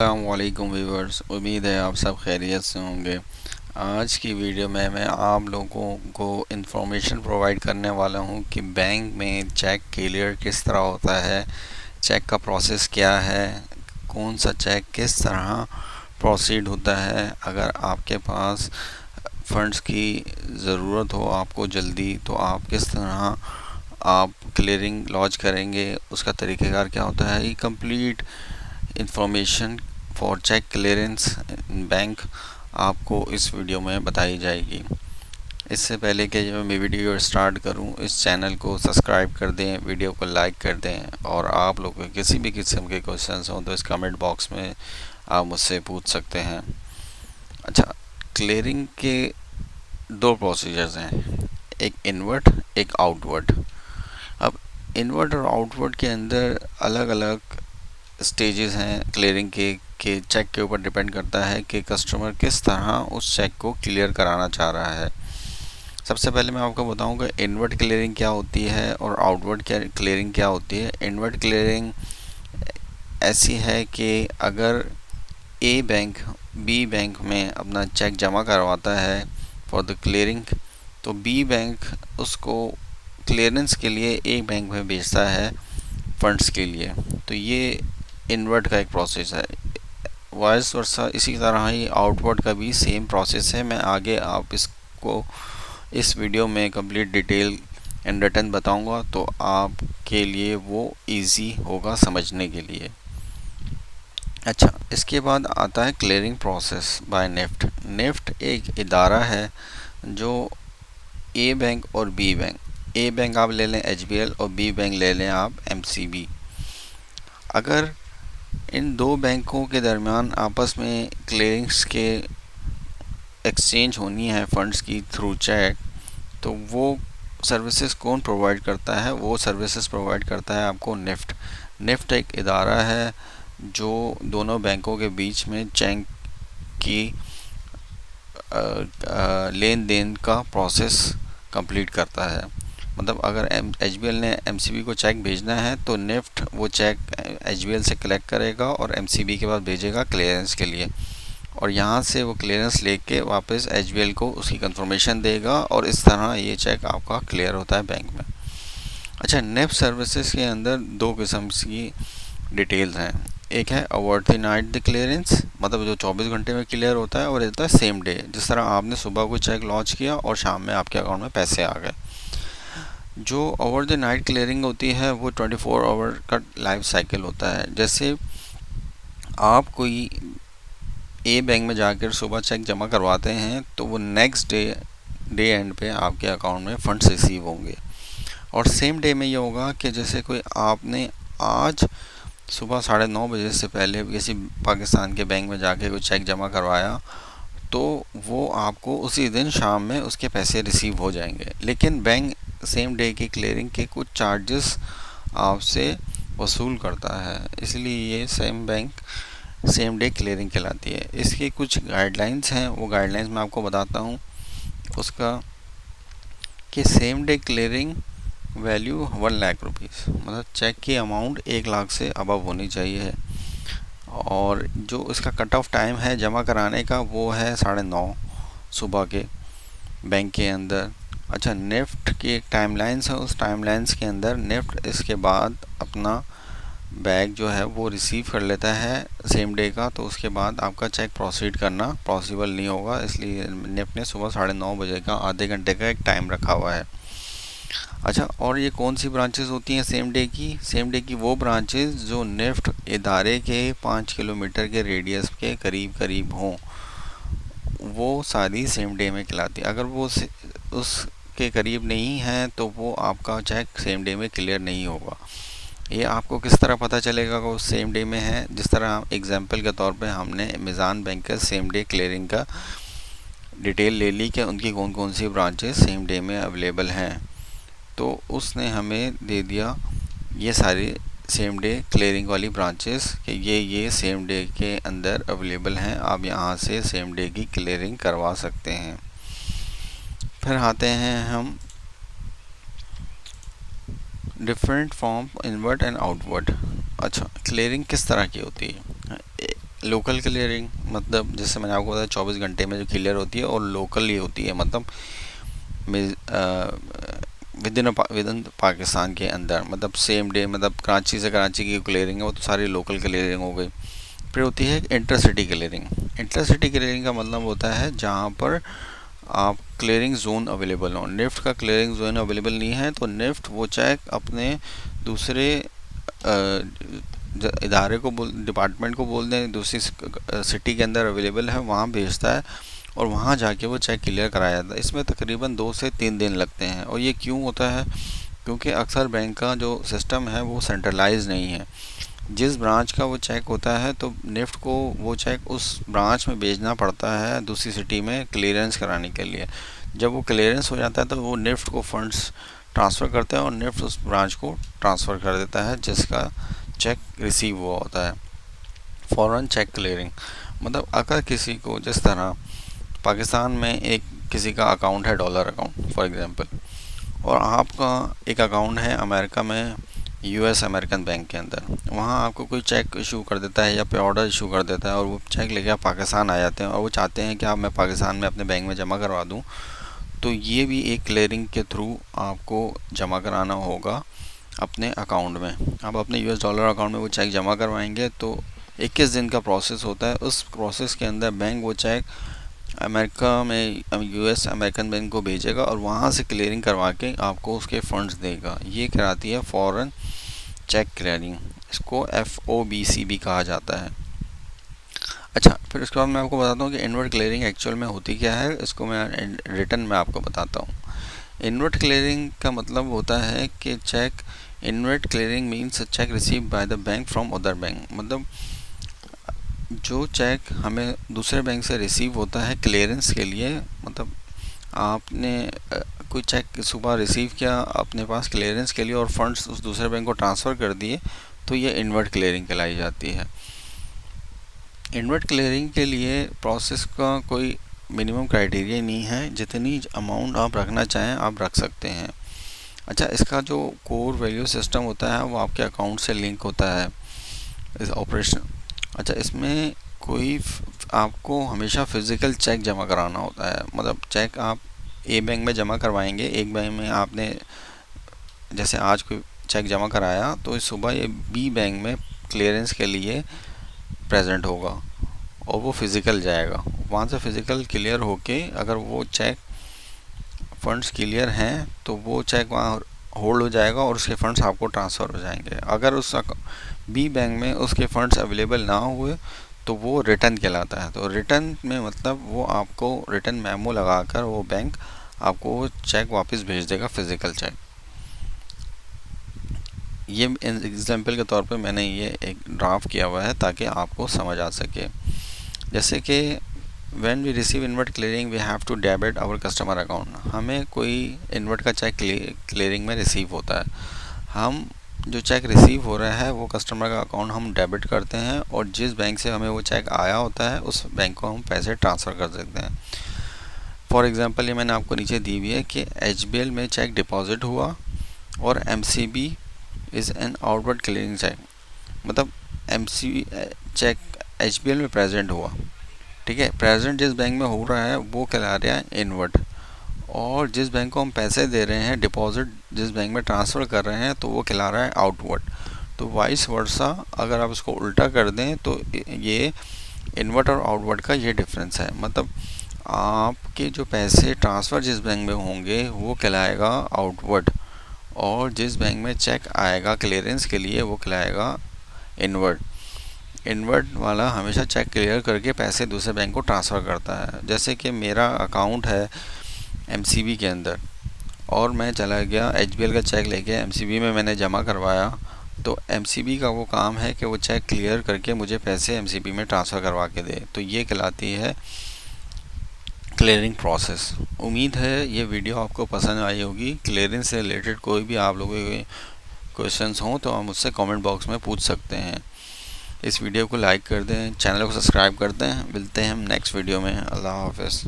अस्सलामुअलैकुम व्यूवर्स, उम्मीद है आप सब खैरियत से होंगे। आज की वीडियो में मैं आप लोगों को इन्फॉर्मेशन प्रोवाइड करने वाला हूं कि बैंक में चेक क्लियर किस तरह होता है, चेक का प्रोसेस क्या है, कौन सा चेक किस तरह प्रोसीड होता है। अगर आपके पास फंड्स की ज़रूरत हो आपको जल्दी, तो आप किस तरह आप क्लियरिंग लॉन्च करेंगे, उसका तरीक़ेकार क्या होता है। ये complete information for cheque clearance in bank आपको इस वीडियो में बताई जाएगी। इससे पहले कि मैं वीडियो स्टार्ट करूं, इस चैनल को सब्सक्राइब कर दें, वीडियो को लाइक कर दें, और आप लोगों को किसी भी किस्म के क्वेश्चंस हों तो इस कमेंट बॉक्स में आप मुझसे पूछ सकते हैं। अच्छा, क्लियरिंग के दो प्रोसीजर्स हैं, एक इनवर्ट एक आउटवर्ड। अब इनवर्ट और आउटवर्ड के अंदर अलग अलग स्टेजेस हैं क्लियरिंग के चेक के ऊपर डिपेंड करता है कि कस्टमर किस तरह उस चेक को क्लियर कराना चाह रहा है। सबसे पहले मैं आपको बताऊंगा इनवर्ट क्लियरिंग क्या होती है और आउटवर्ड क्लियरिंग क्या होती है। इनवर्ट क्लियरिंग ऐसी है कि अगर ए बैंक बी बैंक में अपना चेक जमा करवाता है फॉर द क्लियरिंग, तो बी बैंक उसको क्लियरेंस के लिए ए बैंक में भेजता है फंड्स के लिए। तो ये इनवर्ट का एक प्रोसेस है। वाइस वर्सा इसी तरह ही आउटवर्ड का भी सेम प्रोसेस है। मैं आगे आप इसको इस वीडियो में कंप्लीट डिटेल एंड रिटर्न बताऊंगा, तो आपके लिए वो इजी होगा समझने के लिए। अच्छा, इसके बाद आता है clearing process by NEFT. NEFT एक इदारा है जो ए बैंक और बी बैंक, ए बैंक आप ले लें एचबीएल और बी बैंक ले लें आप एमसीबी। अगर इन दो बैंकों के दरमियान आपस में क्लियरिंग्स के एक्सचेंज होनी है फंड्स की थ्रू चेक, तो वो सर्विसेज कौन प्रोवाइड करता है? वो सर्विसेज प्रोवाइड करता है आपको नेफ्ट। नेफ्ट एक इदारा है जो दोनों बैंकों के बीच में चेक की लेन देन का प्रोसेस कंप्लीट करता है। मतलब अगर एचबीएल ने एमसीबी को चेक भेजना है तो नेफ्ट वो चेक एचबीएल से कलेक्ट करेगा और एमसीबी के पास भेजेगा क्लियरेंस के लिए, और यहाँ से वो क्लियरेंस लेके वापस एचबीएल को उसकी कंफर्मेशन देगा, और इस तरह ये चेक आपका क्लियर होता है बैंक में। अच्छा, नेफ्ट सर्विसेज के अंदर दो किस्म की डिटेल्स हैं। एक है over the night the clearance, मतलब जो 24 घंटे में क्लियर होता है, और एक होता है सेम डे, जिस तरह आपने सुबह को चेक लॉन्च किया और शाम में आपके अकाउंट में पैसे आ गए। जो ओवर द नाइट क्लियरिंग होती है वो 24 आवर का लाइफ साइकिल होता है। जैसे आप कोई ए बैंक में जाकर सुबह चेक जमा करवाते हैं तो वो नेक्स्ट डे एंड पे आपके अकाउंट में फंड्स रिसीव होंगे। और सेम डे में ये होगा कि जैसे कोई आपने आज सुबह 9:30 बजे से पहले किसी पाकिस्तान के बैंक में जाके कोई चेक जमा करवाया, तो वो आपको उसी दिन शाम में उसके पैसे रिसीव हो जाएंगे। लेकिन बैंक सेम डे की क्लियरिंग के कुछ चार्जेस आपसे वसूल करता है, इसलिए ये सेम डे क्लियरिंग कहलाती है। इसकी कुछ गाइडलाइंस हैं, वो गाइडलाइंस मैं आपको बताता हूँ उसका, कि same day clearing value 1 lakh rupees, मतलब चेक की अमाउंट 1 लाख से अबव होनी चाहिए। और जो इसका कट ऑफ टाइम है जमा कराने का वो है 9:30 सुबह के बैंक के अंदर। अच्छा, नेफ्ट की एक टाइमलाइंस है, उस टाइमलाइंस के अंदर नेफ्ट इसके बाद अपना बैग जो है वो रिसीव कर लेता है सेम डे का, तो उसके बाद आपका चेक प्रोसीड करना पॉसिबल नहीं होगा। इसलिए नेफ्ट ने सुबह 9:30 बजे का आधे घंटे का एक टाइम रखा हुआ है। अच्छा, और ये कौन सी ब्रांचेस होती हैं सेम डे की? सेम डे की वो ब्रांचेस जो नेफ्ट इदारे के 5 किलोमीटर के रेडियस के करीब करीब हों, वो सारी सेम डे में कहलाती है। अगर वो उसके करीब नहीं है तो वो आपका चेक सेम डे में क्लियर नहीं होगा। ये आपको किस तरह पता चलेगा कि वो सेम डे में है? जिस तरह एग्जांपल के तौर पे हमने मिज़ान बैंक का सेम डे क्लियरिंग का डिटेल ले ली कि उनकी कौन कौन सी ब्रांचेस सेम डे में अवेलेबल हैं, तो उसने हमें दे दिया ये सारी सेम डे क्लियरिंग वाली ब्रांचेस कि ये सेम डे के अंदर अवेलेबल हैं, आप यहाँ से सेम डे की क्लियरिंग करवा सकते हैं। फिर आते हैं हम different form inward and outward. अच्छा, क्लियरिंग किस तरह की होती है? लोकल क्लियरिंग मतलब जैसे मैंने आपको बताया 24 घंटे में जो क्लियर होती है, और लोकल ही होती है मतलब विद इन पाकिस्तान के अंदर, मतलब सेम डे, मतलब कराची से कराची की क्लियरिंग है वो तो सारी लोकल क्लियरिंग हो गई। फिर होती है इंटरसिटी क्लियरिंग। इंटरसिटी क्लियरिंग का मतलब होता है जहाँ पर आप क्लियरिंग जोन अवेलेबल हो। निफ्ट का क्लियरिंग जोन अवेलेबल नहीं है तो निफ्ट वो चेक अपने दूसरे इदारे को डिपार्टमेंट को बोल दें, दूसरी सिटी के अंदर अवेलेबल है वहाँ भेजता है, और वहाँ जाके वो चेक क्लियर कराया जाता है। इसमें तकरीबन 2 से 3 दिन लगते हैं। और ये क्यों होता है? क्योंकि अक्सर बैंक का जो सिस्टम है वो सेंट्रलाइज नहीं है। जिस ब्रांच का वो चेक होता है तो निफ्ट को वो चेक उस ब्रांच में भेजना पड़ता है दूसरी सिटी में क्लियरेंस कराने के लिए। जब वो क्लियरेंस हो जाता है तो वो निफ्ट को फंड्स ट्रांसफ़र करते हैं और निफ्ट उस ब्रांच को ट्रांसफ़र कर देता है जिसका चेक रिसीव हुआ होता है। फॉरेन चेक क्लियरिंग मतलब अगर किसी को, जिस तरह पाकिस्तान में एक किसी का अकाउंट है, डॉलर अकाउंट फॉर एग्जांपल, और आपका एक अकाउंट है अमेरिका में, यूएस अमेरिकन बैंक के अंदर, वहाँ आपको कोई चेक इशू कर देता है या पे ऑर्डर इशू कर देता है और वो चेक लेके आप पाकिस्तान आ जाते हैं और वो चाहते हैं कि आप मैं पाकिस्तान में अपने बैंक में जमा करवा दूँ, तो ये भी एक क्लियरिंग के थ्रू आपको जमा कराना होगा अपने अकाउंट में। आप अपने यूएस डॉलर अकाउंट में वो चेक जमा करवाएंगे तो 21 दिन का प्रोसेस होता है। उस प्रोसेस के अंदर बैंक वो चेक अमेरिका में यूएस अमेरिकन बैंक को भेजेगा और वहाँ से क्लियरिंग करवा के आपको उसके फंड्स देगा। ये कराती है फॉरेन चेक क्लियरिंग। इसको FOBC भी कहा जाता है। अच्छा, फिर उसके बाद मैं आपको बताता हूँ कि इनवर्ट क्लियरिंग एक्चुअल में होती क्या है। इसको मैं रिटर्न में आपको बताता हूँ। इनवर्ट क्लियरिंग का मतलब होता है कि cheque, inward clearing means cheque receive by the bank from other bank. मतलब जो चेक हमें दूसरे बैंक से रिसीव होता है क्लियरेंस के लिए, मतलब आपने कोई चेक सुबह रिसीव किया अपने पास क्लियरेंस के लिए और फंड्स उस दूसरे बैंक को ट्रांसफ़र कर दिए, तो ये इनवर्ट क्लियरिंग कहलाई जाती है। इनवर्ट क्लियरिंग के लिए प्रोसेस का कोई मिनिमम क्राइटेरिया नहीं है, जितनी अमाउंट आप रखना चाहें आप रख सकते हैं। अच्छा, इसका जो कोर वैल्यू सिस्टम होता है वो आपके अकाउंट से लिंक होता है इस ऑपरेशन। अच्छा, इसमें कोई आपको हमेशा फ़िज़िकल चेक जमा कराना होता है। मतलब चेक आप ए बैंक में जमा करवाएंगे, एक बैंक में आपने जैसे आज कोई चेक जमा कराया तो इस सुबह ये बी बैंक में क्लियरेंस के लिए प्रेजेंट होगा और वो फ़िज़िकल जाएगा। वहाँ से फ़िज़िकल क्लियर होके अगर वो चेक फंड्स क्लियर हैं तो वो चेक वहाँ होल्ड हो जाएगा और उसके फंड्स आपको ट्रांसफ़र हो जाएंगे। अगर उस बी बैंक में उसके फंड्स अवेलेबल ना हुए तो वो रिटर्न कहलाता है। तो रिटर्न में मतलब वो आपको रिटर्न मेमो लगाकर वो बैंक आपको वो चेक वापस भेज देगा, फ़िज़िकल चेक। ये एग्जांपल के तौर पे मैंने ये एक ड्राफ्ट किया हुआ है ताकि आपको समझ आ सके। जैसे कि when we receive inward clearing we have to debit our customer account. हमें कोई इनवर्ट का चेक क्लियरिंग में रिसीव होता है, हम जो चेक रिसीव हो रहा है वो कस्टमर का अकाउंट हम डेबिट करते हैं और जिस बैंक से हमें वो चेक आया होता है उस बैंक को हम पैसे ट्रांसफ़र कर देते हैं। फॉर एग्ज़ाम्पल ये मैंने आपको नीचे दी हुई है कि HBL में चेक डिपॉजिट हुआ और MCB is an outward clearing cheque. मतलब MCB चेक HBL में प्रेजेंट हुआ, ठीक है, प्रेजेंट जिस बैंक में हो रहा है वो कहला रहा है इनवर्ट, और जिस बैंक को हम पैसे दे रहे हैं, डिपॉजिट जिस बैंक में ट्रांसफ़र कर रहे हैं तो वो खिला रहा है आउटवर्ड। तो वाइस वर्सा अगर आप इसको उल्टा कर दें तो ये इनवर्ट और आउटवर्ड का ये डिफरेंस है। मतलब आपके जो पैसे ट्रांसफ़र जिस बैंक में होंगे वो कहलाएगा आउटवर्ड, और जिस बैंक में चेक आएगा क्लियरेंस के लिए वो कहलाएगा इनवर्ट। इनवर्ट वाला हमेशा चेक क्लियर करके पैसे दूसरे बैंक को ट्रांसफ़र करता है। जैसे कि मेरा अकाउंट है MCB के अंदर और मैं चला गया HBL का चेक लेके MCB में मैंने जमा करवाया, तो MCB का वो काम है कि वो चेक क्लियर करके मुझे पैसे MCB में ट्रांसफ़र करवा के दे। तो ये कहलाती है क्लियरिंग प्रोसेस। उम्मीद है ये वीडियो आपको पसंद आई होगी। क्लियरिंग से रिलेटेड कोई भी आप लोगों के क्वेश्चंस हों तो आप मुझसे कमेंट बॉक्स में पूछ सकते हैं। इस वीडियो को लाइक कर दें, चैनल को सब्सक्राइब कर दें। मिलते हैं हम नेक्स्ट वीडियो में। अल्लाह हाफ़िज़।